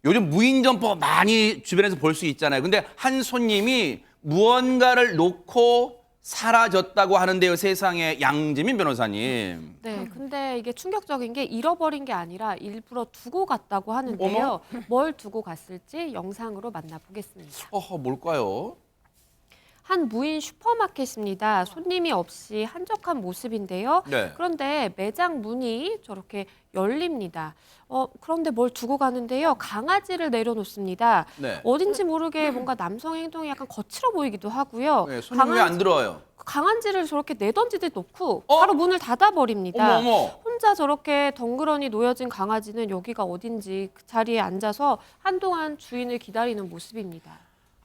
요즘 무인 점포 많이 주변에서 볼 수 있잖아요. 근데 한 손님이 무언가를 놓고 사라졌다고 하는데요. 세상에, 양지민 변호사님. 네, 근데 이게 충격적인 게 잃어버린 게 아니라 일부러 두고 갔다고 어머? 하는데요. 뭘 두고 갔을지 영상으로 만나보겠습니다. 뭘까요? 한 무인 슈퍼마켓입니다. 손님이 없이 한적한 모습인데요. 네. 그런데 매장 문이 저렇게 열립니다. 그런데 뭘 두고 가는데요. 강아지를 내려놓습니다. 네. 어딘지 모르게 뭔가 남성의 행동이 약간 거칠어 보이기도 하고요. 네, 손님 왜 안 들어와요? 강아지를 저렇게 내던지듯 놓고 어? 바로 문을 닫아버립니다. 어머. 혼자 저렇게 덩그러니 놓여진 강아지는 여기가 어딘지 그 자리에 앉아서 한동안 주인을 기다리는 모습입니다.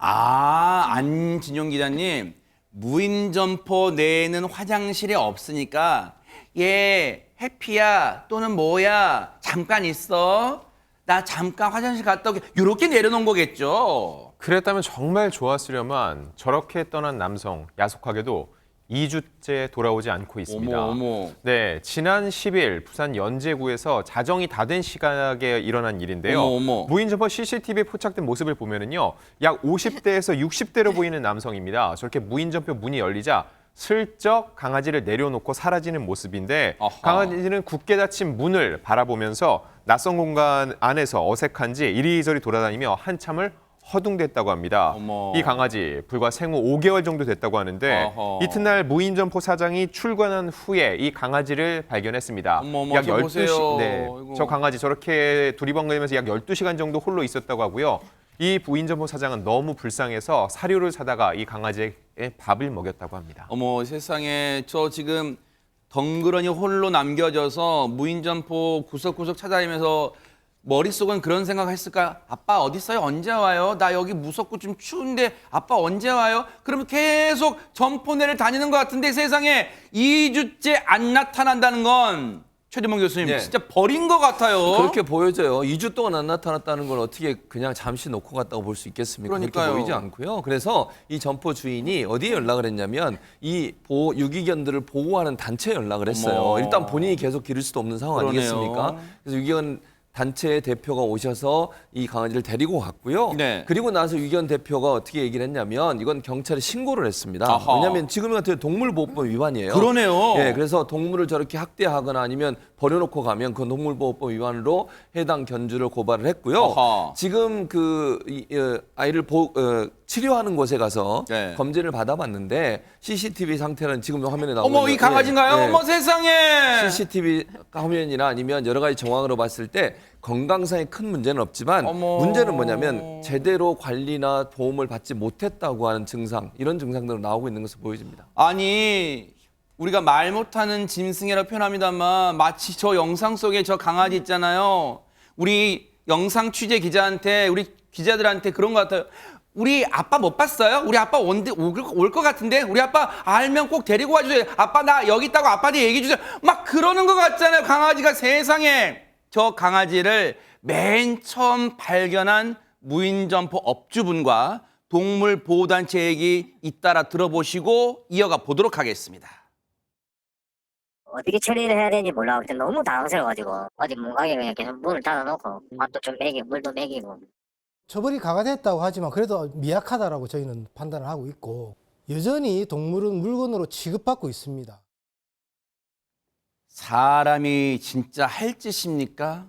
안진용 기자님, 무인 점포 내에는 화장실이 없으니까 얘 해피야 또는 뭐야 잠깐 있어. 나 잠깐 화장실 갔다 오게. 이렇게 내려놓은 거겠죠. 그랬다면 정말 좋았으려만 저렇게 떠난 남성 야속하게도 2주째 돌아오지 않고 있습니다. 어머. 네, 지난 10일 부산 연제구에서 자정이 다 된 시각에 일어난 일인데요. 어머. 무인 점포 CCTV에 포착된 모습을 보면은요, 약 50대에서 60대로 보이는 남성입니다. 저렇게 무인 점포 문이 열리자 슬쩍 강아지를 내려놓고 사라지는 모습인데, 아하. 강아지는 굳게 닫힌 문을 바라보면서 낯선 공간 안에서 어색한지 이리저리 돌아다니며 한참을 허둥댔다고 합니다. 어머. 이 강아지 불과 생후 5개월 정도 됐다고 하는데, 어허. 이튿날 무인 점포 사장이 출근한 후에 이 강아지를 발견했습니다. 어머, 저 보세요. 네, 아이고. 저 강아지 저렇게 두리번거리면서 약 12시간 정도 홀로 있었다고 하고요. 이 무인 점포 사장은 너무 불쌍해서 사료를 사다가 이 강아지에 밥을 먹였다고 합니다. 어머, 세상에, 저 지금 덩그러니 홀로 남겨져서 무인 점포 구석구석 찾아다니면서 머릿속은 그런 생각했을까? 아빠 어디 있어요? 언제 와요? 나 여기 무섭고 좀 추운데 아빠 언제 와요? 그러면 계속 점포내를 다니는 것 같은데, 세상에 2주째 안 나타난다는 건 최대봉 교수님 네. 진짜 버린 것 같아요. 그렇게 보여져요. 2주 동안 안 나타났다는 걸 어떻게 그냥 잠시 놓고 갔다고 볼 수 있겠습니까? 그러니까요. 그렇게 보이지 않고요. 그래서 이 점포 주인이 어디에 연락을 했냐면 이 유기견들을 보호하는 단체에 연락을 했어요. 어머. 일단 본인이 계속 기를 수도 없는 상황 그러네요. 아니겠습니까? 그래서 유기견 단체 대표가 오셔서 이 강아지를 데리고 갔고요. 네. 그리고 나서 유기견 대표가 어떻게 얘기를 했냐면 이건 경찰에 신고를 했습니다. 아하. 왜냐하면 지금 같은 동물보호법 위반이에요. 그러네요. 예, 그래서 동물을 저렇게 학대하거나 아니면 버려놓고 가면 그 동물보호법 위반으로 해당 견주를 고발을 했고요. 아하. 지금 아이를 치료하는 곳에 가서 네. 검진을 받아봤는데 CCTV 상태는 지금 화면에 나오고 어머, 이 강아지인가요? 예, 예. 어머, 세상에. CCTV 화면이나 아니면 여러 가지 정황으로 봤을 때 건강상에 큰 문제는 없지만 어머. 문제는 뭐냐면 제대로 관리나 보험을 받지 못했다고 하는 증상, 이런 증상들은 나오고 있는 것으로 보여집니다. 아니, 우리가 말 못하는 짐승이라고 표현합니다만 마치 저 영상 속에 저 강아지 있잖아요. 우리 영상 취재 기자한테, 우리 기자들한테 그런 것 같아요. 우리 아빠 못 봤어요? 우리 아빠 올 것 같은데? 우리 아빠 알면 꼭 데리고 와주세요. 아빠 나 여기 있다고 아빠한테 얘기해 주세요. 막 그러는 것 같잖아요. 강아지가. 세상에. 저 강아지를 맨 처음 발견한 무인점포 업주분과 동물보호단체 얘기 잇따라 들어보시고 이어가 보도록 하겠습니다. 어떻게 처리를 해야 되는지 몰라가지고 너무 당황스러워가지고 어디 문 가게 그냥 계속 문을 닫아놓고 밥도 좀 먹이고 물도 먹이고. 처벌이 강화됐다고 하지만 그래도 미약하다라고 저희는 판단을 하고 있고, 여전히 동물은 물건으로 취급받고 있습니다. 사람이 진짜 할 짓입니까?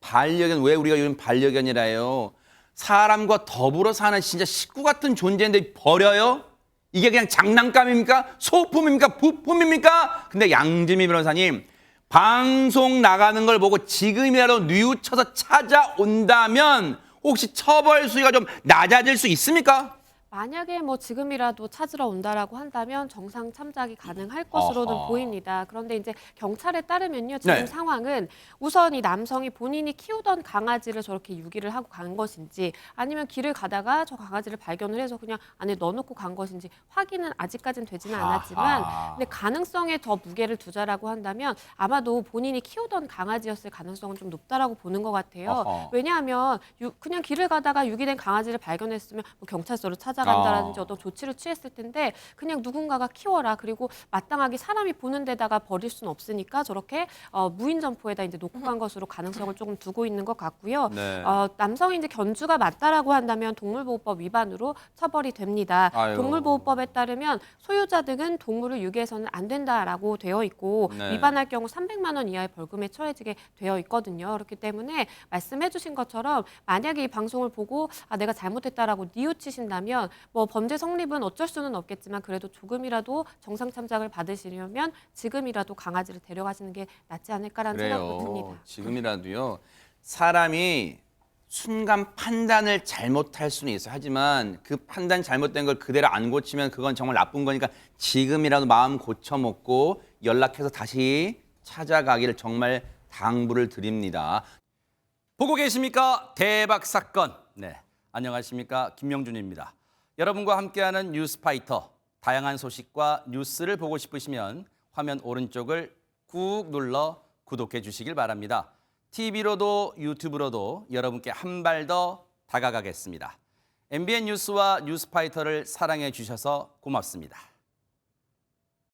반려견, 왜 우리가 요즘 반려견이라 해요? 사람과 더불어 사는 진짜 식구 같은 존재인데 버려요? 이게 그냥 장난감입니까? 소품입니까? 부품입니까? 근데 양지미 변호사님, 방송 나가는 걸 보고 지금이라도 뉘우쳐서 찾아온다면 혹시 처벌 수위가 좀 낮아질 수 있습니까? 만약에 뭐 지금이라도 찾으러 온다라고 한다면 정상 참작이 가능할 것으로는 아하. 보입니다. 그런데 이제 경찰에 따르면요, 지금 네. 상황은 우선 이 남성이 본인이 키우던 강아지를 저렇게 유기를 하고 간 것인지, 아니면 길을 가다가 저 강아지를 발견을 해서 그냥 안에 넣어놓고 간 것인지 확인은 아직까지는 되지는 않았지만, 아하. 근데 가능성에 더 무게를 두자라고 한다면 아마도 본인이 키우던 강아지였을 가능성은 좀 높다라고 보는 것 같아요. 아하. 왜냐하면 그냥 길을 가다가 유기된 강아지를 발견했으면 뭐 경찰서로 찾아가거나 찾아간다라든지 아. 어떤 조치를 취했을 텐데 그냥 누군가가 키워라. 그리고 마땅하게 사람이 보는 데다가 버릴 수는 없으니까 저렇게 무인 점포에다 이제 놓고 간 것으로 가능성을 조금 두고 있는 것 같고요. 네. 남성이 이제 견주가 맞다라고 한다면 동물보호법 위반으로 처벌이 됩니다. 아유. 동물보호법에 따르면 소유자 등은 동물을 유기해서는 안 된다라고 되어 있고 네. 위반할 경우 300만 원 이하의 벌금에 처해지게 되어 있거든요. 그렇기 때문에 말씀해주신 것처럼 만약에 이 방송을 보고 내가 잘못했다라고 뉘우치신다면 뭐 범죄 성립은 어쩔 수는 없겠지만 그래도 조금이라도 정상 참작을 받으시려면 지금이라도 강아지를 데려가시는 게 낫지 않을까라는 생각도 듭니다. 지금이라도요. 사람이 순간 판단을 잘못할 수는 있어요. 하지만 그 판단 잘못된 걸 그대로 안 고치면 그건 정말 나쁜 거니까 지금이라도 마음 고쳐먹고 연락해서 다시 찾아가기를 정말 당부를 드립니다. 보고 계십니까? 대박 사건. 네, 안녕하십니까? 김명준입니다. 여러분과 함께하는 뉴스파이터. 다양한 소식과 뉴스를 보고 싶으시면 화면 오른쪽을 꾹 눌러 구독해 주시길 바랍니다. TV로도 유튜브로도 여러분께 한 발 더 다가가겠습니다. MBN 뉴스와 뉴스파이터를 사랑해 주셔서 고맙습니다.